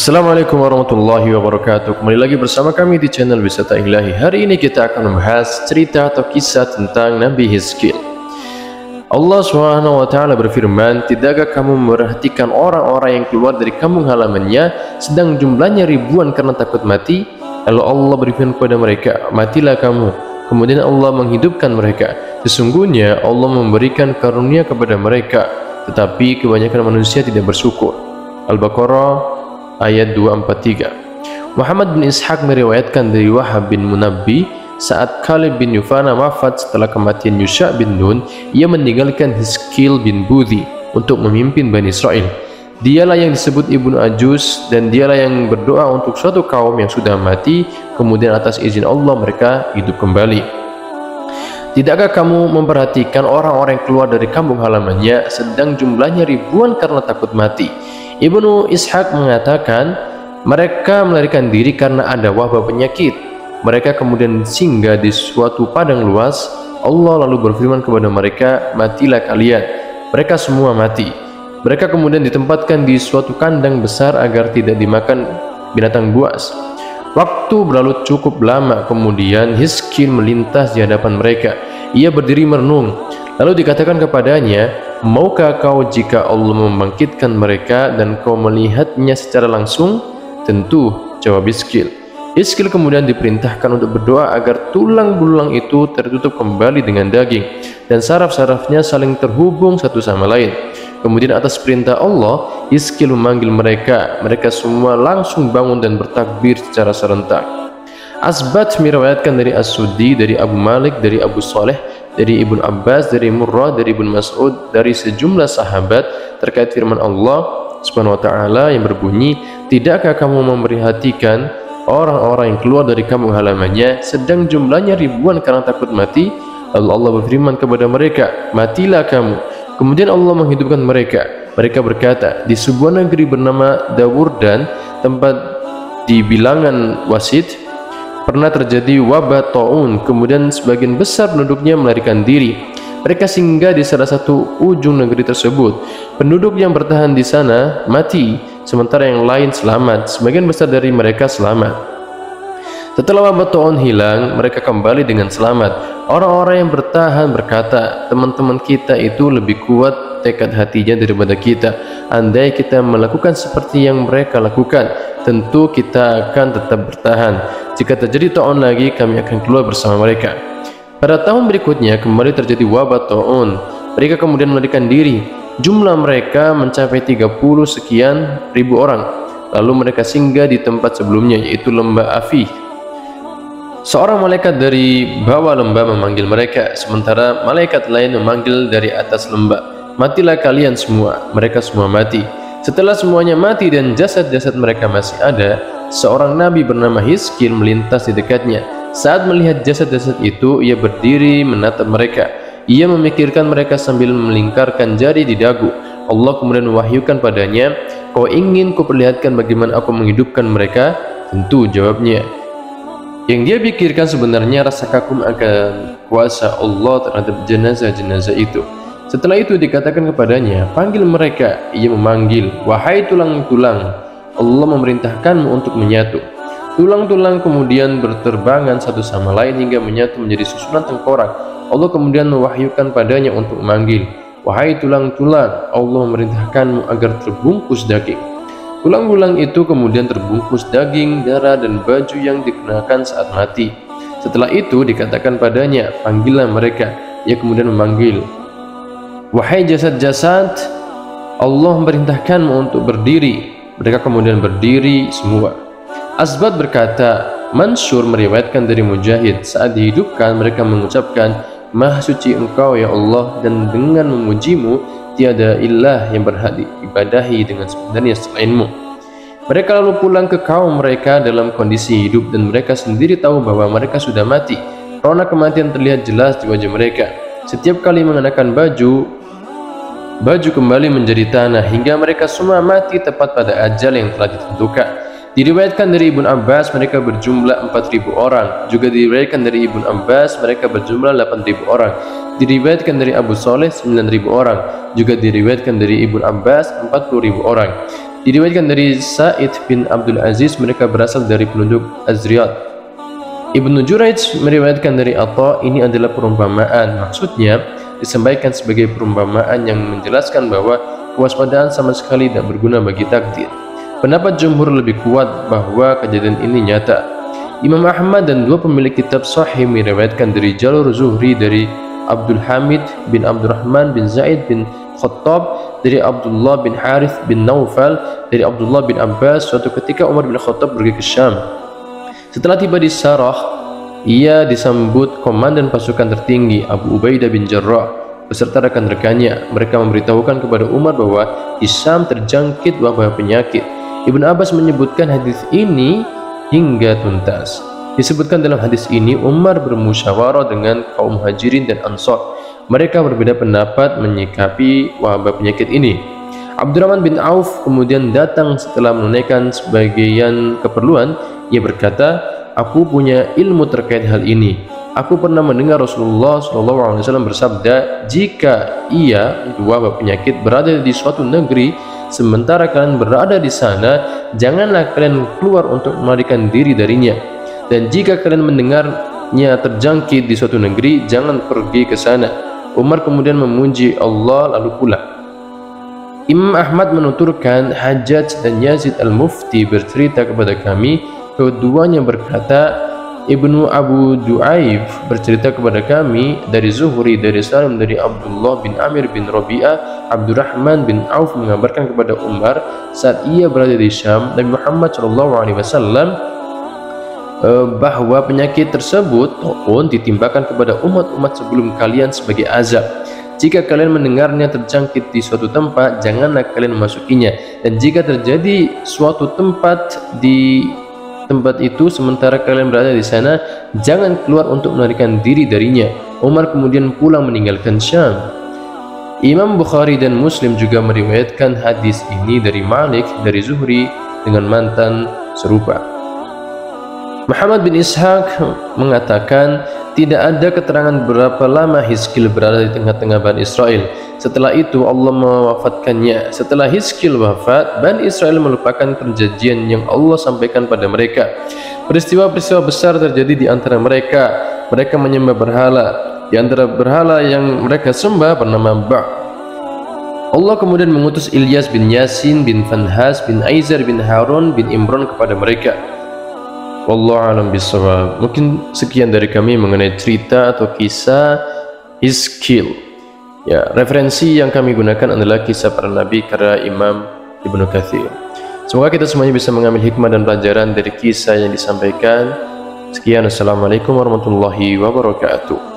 Assalamualaikum warahmatullahi wabarakatuh. Kembali lagi bersama kami di channel Wisata Ilahi. Hari ini kita akan membahas cerita atau kisah tentang Nabi Hizkil. Allah SWT berfirman, "Tidakkah kamu memperhatikan orang-orang yang keluar dari kampung halamannya sedang jumlahnya ribuan karena takut mati? Lalu Allah berfirman kepada mereka, matilah kamu. Kemudian Allah menghidupkan mereka. Sesungguhnya Allah memberikan karunia kepada mereka, tetapi kebanyakan manusia tidak bersyukur." Al-Baqarah ayat 243. Muhammad bin Ishaq meriwayatkan dari Wahab bin Munabbi, saat Khalid bin Yufana wafat setelah kematian Yusha bin Nun, ia meninggalkan Hizkil bin Budhi untuk memimpin Bani Israel. Dialah yang disebut Ibnu Ajuz, dan dialah yang berdoa untuk suatu kaum yang sudah mati, kemudian atas izin Allah mereka hidup kembali. Tidakkah kamu memperhatikan orang-orang yang keluar dari kampung halamannya sedang jumlahnya ribuan karena takut mati? Ibnu Ishaq mengatakan, mereka melarikan diri karena ada wabah penyakit. Mereka kemudian singgah di suatu padang luas. Allah lalu berfirman kepada mereka, matilah kalian. Mereka semua mati. Mereka kemudian ditempatkan di suatu kandang besar agar tidak dimakan binatang buas. Waktu berlalu cukup lama, kemudian Hizkil melintas di hadapan mereka. Ia berdiri merenung. Lalu dikatakan kepadanya, maukah kau jika Allah membangkitkan mereka dan kau melihatnya secara langsung? Tentu, jawab Hizkil. Hizkil kemudian diperintahkan untuk berdoa agar tulang belulang itu tertutup kembali dengan daging dan saraf-sarafnya saling terhubung satu sama lain. Kemudian atas perintah Allah, Hizkil memanggil mereka. Mereka semua langsung bangun dan bertakbir secara serentak. Asbat meriwayatkan dari As-Suddi, dari Abu Malik, dari Abu Saleh, dari Ibnu Abbas, dari Murrah, dari Ibnu Mas'ud, dari sejumlah sahabat terkait firman Allah Subhanahu wa taala yang berbunyi, "Tidakkah kamu memperhatikan orang-orang yang keluar dari kampung halamannya sedang jumlahnya ribuan karena takut mati?" Lalu Allah berfirman kepada mereka, matilah kamu. Kemudian Allah menghidupkan mereka. Mereka berkata, di sebuah negeri bernama Dawurdan, tempat di bilangan Wasit, pernah terjadi wabah taun. Kemudian sebagian besar penduduknya melarikan diri. Mereka singgah di salah satu ujung negeri tersebut. Penduduk yang bertahan di sana mati, sementara yang lain selamat. Sebagian besar dari mereka selamat. Setelah wabah taun hilang, mereka kembali dengan selamat. Orang-orang yang bertahan berkata, teman-teman kita itu lebih kuat tekad hatinya daripada kita. Andai kita melakukan seperti yang mereka lakukan, tentu kita akan tetap bertahan. Jika terjadi taun lagi, kami akan keluar bersama mereka. Pada tahun berikutnya kembali terjadi wabah taun. Mereka kemudian melarikan diri. Jumlah mereka mencapai 30 sekian ribu orang. Lalu mereka singgah di tempat sebelumnya, yaitu lembah Afih. Seorang malaikat dari bawah lembah memanggil mereka, sementara malaikat lain memanggil dari atas lembah, matilah kalian semua. Mereka semua mati. Setelah semuanya mati dan jasad-jasad mereka masih ada, seorang nabi bernama Hizkil melintas di dekatnya. Saat melihat jasad-jasad itu, ia berdiri menatap mereka. Ia memikirkan mereka sambil melingkarkan jari di dagu. Allah kemudian mewahyukan padanya, kau ingin kuperlihatkan bagaimana aku menghidupkan mereka? Tentu, jawabnya. Yang dia pikirkan sebenarnya rasa kagum akan kuasa Allah terhadap jenazah-jenazah itu. Setelah itu dikatakan kepadanya, panggil mereka. Ia memanggil, wahai tulang-tulang, Allah memerintahkanmu untuk menyatu. Tulang-tulang kemudian berterbangan satu sama lain hingga menyatu menjadi susunan tengkorak. Allah kemudian mewahyukan padanya untuk memanggil, wahai tulang-tulang, Allah memerintahkanmu agar terbungkus daging. Tulang-tulang itu kemudian terbungkus daging, darah, dan baju yang dikenakan saat mati. Setelah itu dikatakan padanya, panggillah mereka. Ia kemudian memanggil, wahai jasad-jasad, Allah memerintahkanmu untuk berdiri. Mereka kemudian berdiri semua. Asbat berkata, Mansur meriwayatkan dari Mujahid, saat dihidupkan mereka mengucapkan, Maha suci Engkau ya Allah, dan dengan memujimu tiada ilah yang berhak diibadahi dengan sebenarnya selainmu. Mereka lalu pulang ke kaum mereka dalam kondisi hidup, dan mereka sendiri tahu bahwa mereka sudah mati. Rona kematian terlihat jelas di wajah mereka. Setiap kali mengenakan baju kembali menjadi tanah, hingga mereka semua mati tepat pada ajal yang telah ditentukan. Diriwayatkan dari Ibnu Abbas mereka berjumlah 4.000 orang. Juga diriwayatkan dari Ibnu Abbas mereka berjumlah 8.000 orang. Diriwayatkan dari Abu Saleh 9.000 orang. Juga diriwayatkan dari Ibnu Abbas 40.000 orang. Diriwayatkan dari Sa'id bin Abdul Aziz, mereka berasal dari penduduk Azriyat. Ibnu Jurayj meriwayatkan dari Atha, ini adalah perumpamaan. Maksudnya disampaikan sebagai perumpamaan yang menjelaskan bahwa kewaspadaan sama sekali tidak berguna bagi takdir. Pendapat jumhur lebih kuat bahwa kejadian ini nyata. Imam Ahmad dan dua pemilik kitab Sahih meriwayatkan dari jalur Zuhri dari Abdul Hamid bin Abdurrahman bin Zaid bin Khattab dari Abdullah bin Harith bin Naufal dari Abdullah bin Abbas, suatu ketika Umar bin Khattab pergi ke Syam. Setelah tiba di Sarah, ia disambut komandan pasukan tertinggi Abu Ubaidah bin Jarrah beserta rekan-rekannya. Mereka memberitahukan kepada Umar bahwa di Syam terjangkit wabah penyakit. Ibnu Abbas menyebutkan hadis ini hingga tuntas. Disebutkan dalam hadis ini, Umar bermusyawarah dengan kaum Muhajirin dan Ansar. Mereka berbeda pendapat menyikapi wabah penyakit ini. Abdurrahman bin Auf kemudian datang setelah menunaikan sebagian keperluan. Ia berkata, aku punya ilmu terkait hal ini. Aku pernah mendengar Rasulullah SAW bersabda, jika ia, wabah penyakit, berada di suatu negeri, sementara kalian berada di sana, janganlah kalian keluar untuk melarikan diri darinya. Dan jika kalian mendengarnya terjangkit di suatu negeri, jangan pergi ke sana. Umar kemudian memuji Allah lalu pulang. Imam Ahmad menuturkan, Hajjaj dan Yazid al-Mufti bercerita kepada kami, keduanya berkata, Ibnu Abu Du'aib bercerita kepada kami dari Zuhri, dari Salim, dari Abdullah bin Amir bin Rabi'ah. Abdurrahman bin Auf mengabarkan kepada Umar saat ia berada di Syam, Nabi Muhammad SAW bahwa penyakit tersebut pun ditimpakan kepada umat-umat sebelum kalian sebagai azab. Jika kalian mendengarnya terjangkit di suatu tempat, janganlah kalian memasukinya. Dan jika terjadi suatu tempat di tempat itu sementara kalian berada di sana, jangan keluar untuk melarikan diri darinya. Umar kemudian pulang meninggalkan Syam. Imam Bukhari dan Muslim juga meriwayatkan hadis ini dari Malik dari Zuhri dengan mantan serupa. Muhammad bin Ishaq mengatakan, tidak ada keterangan berapa lama Hizkil berada di tengah-tengah Bani Israel. Setelah itu Allah mewafatkannya. Setelah Hizkil wafat, Bani Israel melupakan perjanjian yang Allah sampaikan pada mereka. Peristiwa-peristiwa besar terjadi di antara mereka. Mereka menyembah berhala. Di antara berhala yang mereka sembah bernama Ba'. Allah kemudian mengutus Ilyas bin Yasin bin Fanhas bin Aizar bin Harun bin Imran kepada mereka. Wallahu a'lam bishawab. Mungkin sekian dari kami mengenai cerita atau kisah Hizkil. Ya, referensi yang kami gunakan adalah kisah para nabi karya Imam Ibnu Katsir. Semoga kita semuanya bisa mengambil hikmah dan pelajaran dari kisah yang disampaikan. Sekian, assalamualaikum warahmatullahi wabarakatuh.